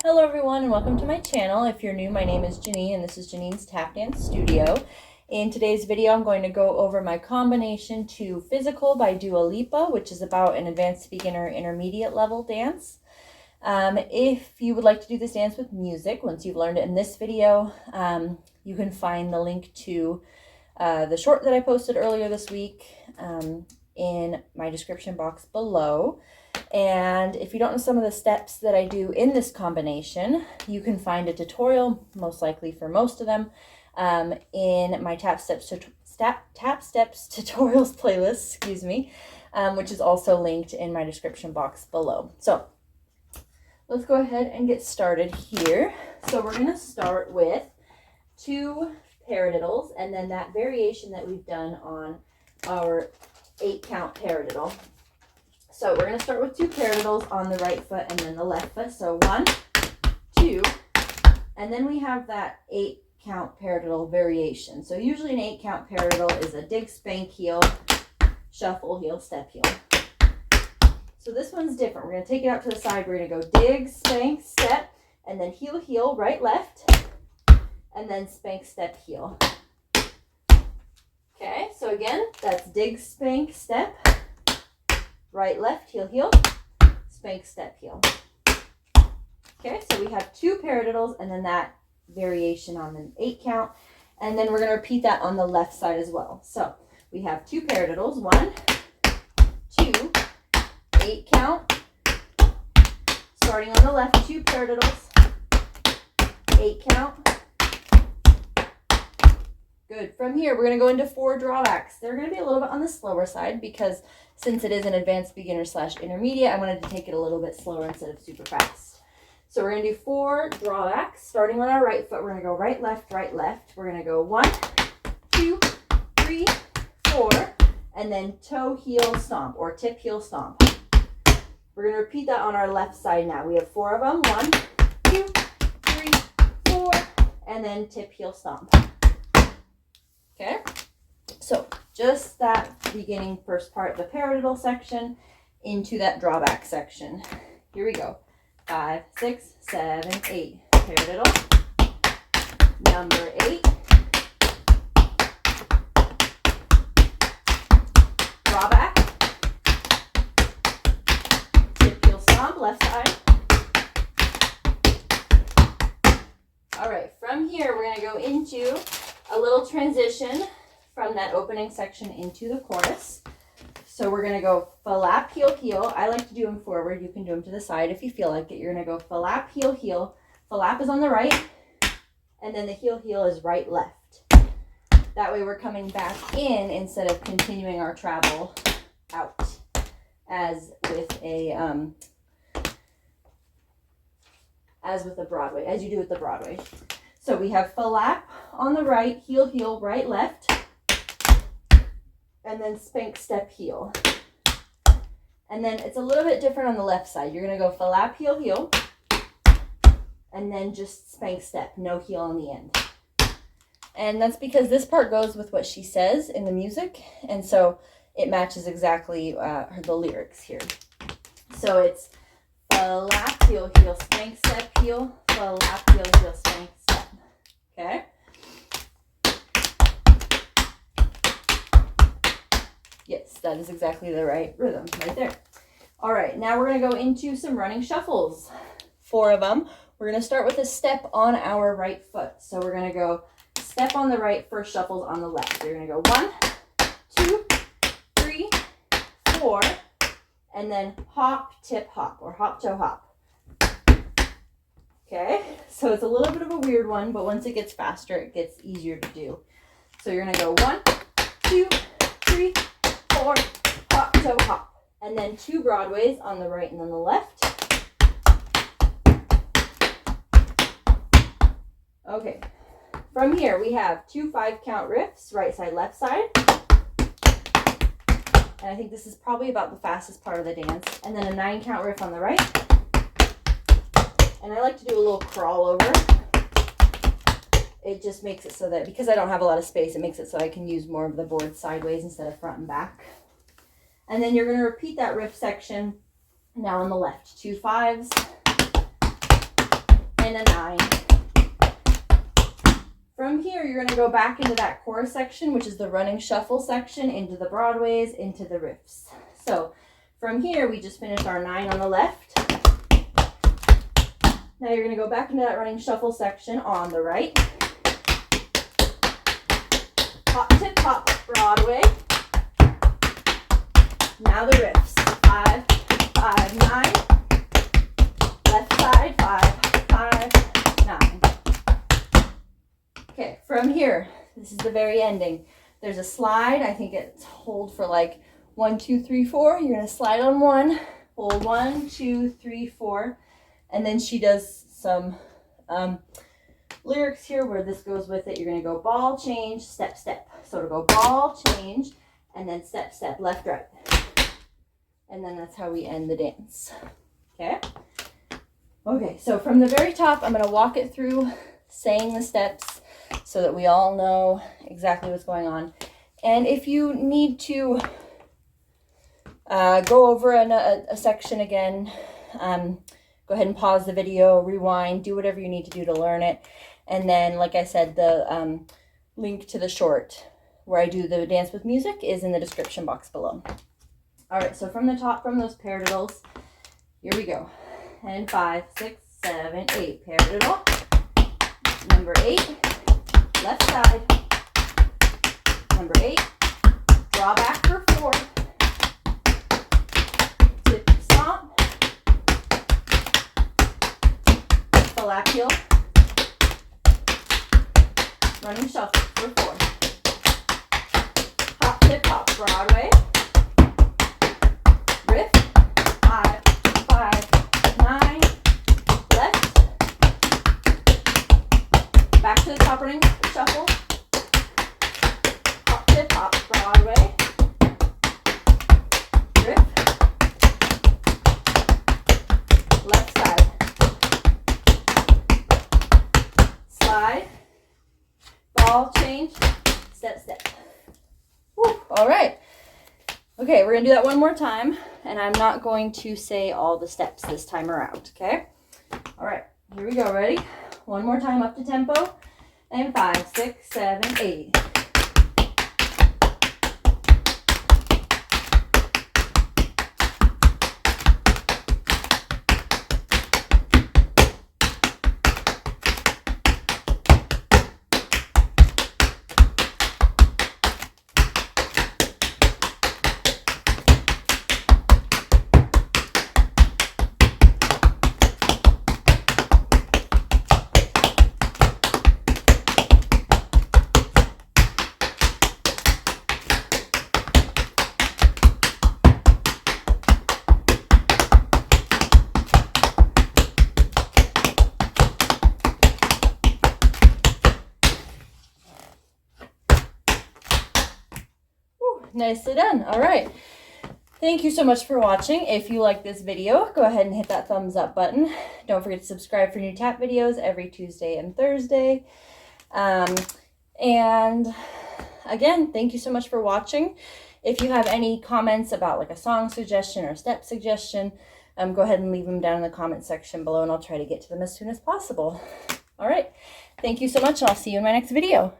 Hello everyone and welcome to my channel. If you're new, my name is Janine and this is Janine's Tap Dance Studio. In today's video, I'm going to go over my combination to Physical by Dua Lipa, which is about an advanced beginner intermediate level dance. If you would like to do this dance with music, once you've learned it in this video, you can find the link to the short that I posted earlier this week in my description box below. And if you don't know some of the steps that I do in this combination, you can find a tutorial, most likely for most of them, in my Tap Steps tutorials playlist, which is also linked in my description box below. So let's go ahead and get started here. So we're going to start with 2 paradiddles and then that variation that we've done on our 8-count paradiddle. So we're going to start with 2 paradiddles on the right foot and then the left foot. So 1, 2, and then we have that 8-count paradiddle variation. So usually an 8-count paradiddle is a dig, spank, heel, shuffle, heel, step, heel. So this one's different. We're going to take it out to the side. We're going to go dig, spank, step, and then heel, heel, right, left, and then spank, step, heel. Okay, so again, that's dig, spank, step, right, left, heel, heel, spank, step, heel. Okay, so we have 2 paradiddles and then that variation on the 8-count. And then we're going to repeat that on the left side as well. So we have 2 paradiddles, 1, 2, 8-count. Starting on the left, 2 paradiddles, 8-count. Good. From here, we're going to go into 4 drawbacks. They're going to be a little bit on the slower side because since it is an advanced beginner / intermediate, I wanted to take it a little bit slower instead of super fast. So we're going to do 4 drawbacks. Starting on our right foot, we're going to go right, left, right, left. We're going to go 1, 2, 3, 4, and then toe, heel, stomp, or tip, heel, stomp. We're going to repeat that on our left side now. We have 4 of them. 1, 2, 3, 4, and then tip, heel, stomp. Okay, so just that beginning first part of the paradiddle section into that drawback section. Here we go. 5, 6, 7, 8. Paradiddle. Number 8. Drawback. Tip, heel, stomp, left side. All right, from here we're going to go into a little transition from that opening section into the chorus. So we're going to go flap, heel, heel. I like to do them forward. You can do them to the side if you feel like it. You're going to go flap, heel, heel. Flap is on the right, and then the heel, heel is right, left. That way we're coming back in instead of continuing our travel out as with a Broadway, as you do with the Broadway. So we have flap on the right, heel, heel, right, left, and then spank, step, heel. And then it's a little bit different on the left side. You're going to go flap, heel, heel, and then just spank, step, no heel on the end. And that's because this part goes with what she says in the music, and so it matches exactly the lyrics here. So it's flap, heel, heel, spank, step, heel, flap, heel, heel, spank, step. Okay? Yes, that is exactly the right rhythm right there. All right, now we're going to go into some running shuffles. 4 of them. We're going to start with a step on our right foot. So we're going to go step on the right, first shuffles on the left. So you're going to go 1, 2, 3, 4, and then hop, tip, hop, or hop, toe, hop. Okay, so it's a little bit of a weird one, but once it gets faster, it gets easier to do. So you're going to go 1, 2, 3, 4, hop, toe, hop. And then 2 Broadways on the right and then the left. Okay, from here we have 2 5-count riffs, right side, left side. And I think this is probably about the fastest part of the dance. And then a 9-count riff on the right. And I like to do a little crawl over. It just makes it so that, because I don't have a lot of space, it makes it so I can use more of the board sideways instead of front and back. And then you're going to repeat that riff section now on the left. 2 5s, and a 9. From here, you're going to go back into that chorus section, which is the running shuffle section, into the Broadways, into the riffs. So from here, we just finished our 9 on the left. Now you're going to go back into that running shuffle section on the right. Hop, tip, hop, Broadway. Now the riffs. 5, 5, 9. Left side, 5, 5, 9. Okay, from here, this is the very ending. There's a slide. I think it's hold for like 1, 2, 3, 4. You're going to slide on 1, hold 1, 2, 3, 4. And then she does some lyrics here where this goes with it. You're going to go ball, change, step, step. So it'll go ball, change, and then step, step, left, right. And then that's how we end the dance. Okay? Okay, so from the very top, I'm going to walk it through saying the steps so that we all know exactly what's going on. And if you need to go over a section again, go ahead and pause the video, rewind, do whatever you need to do to learn it. And then, like I said, the link to the short where I do the dance with music is in the description box below. All right, so from the top, from those paradiddles, here we go. And 5, 6, 7, 8. Paradiddle. Number 8. Left side. Number 8. Draw back for 4. Tip, stomp. Flap heel. Running shuffle for 4. Hop, tip, hop, Broadway. Riff. 5, 5, 9. Left. Back to the top running shuffle. Hop, tip, hop, Broadway. Riff. Left side. Slide. Ball change. Step, step. Whew. All right. Okay, we're going to do that one more time, and I'm not going to say all the steps this time around, okay? All right, here we go. Ready? One more time up to tempo. And 5, 6, 7, 8. Nicely done. All right. Thank you so much for watching. If you like this video, go ahead and hit that thumbs up button. Don't forget to subscribe for new tap videos every Tuesday and Thursday. And again, thank you so much for watching. If you have any comments about like a song suggestion or step suggestion, go ahead and leave them down in the comment section below, and I'll try to get to them as soon as possible. All right. Thank you so much, and I'll see you in my next video.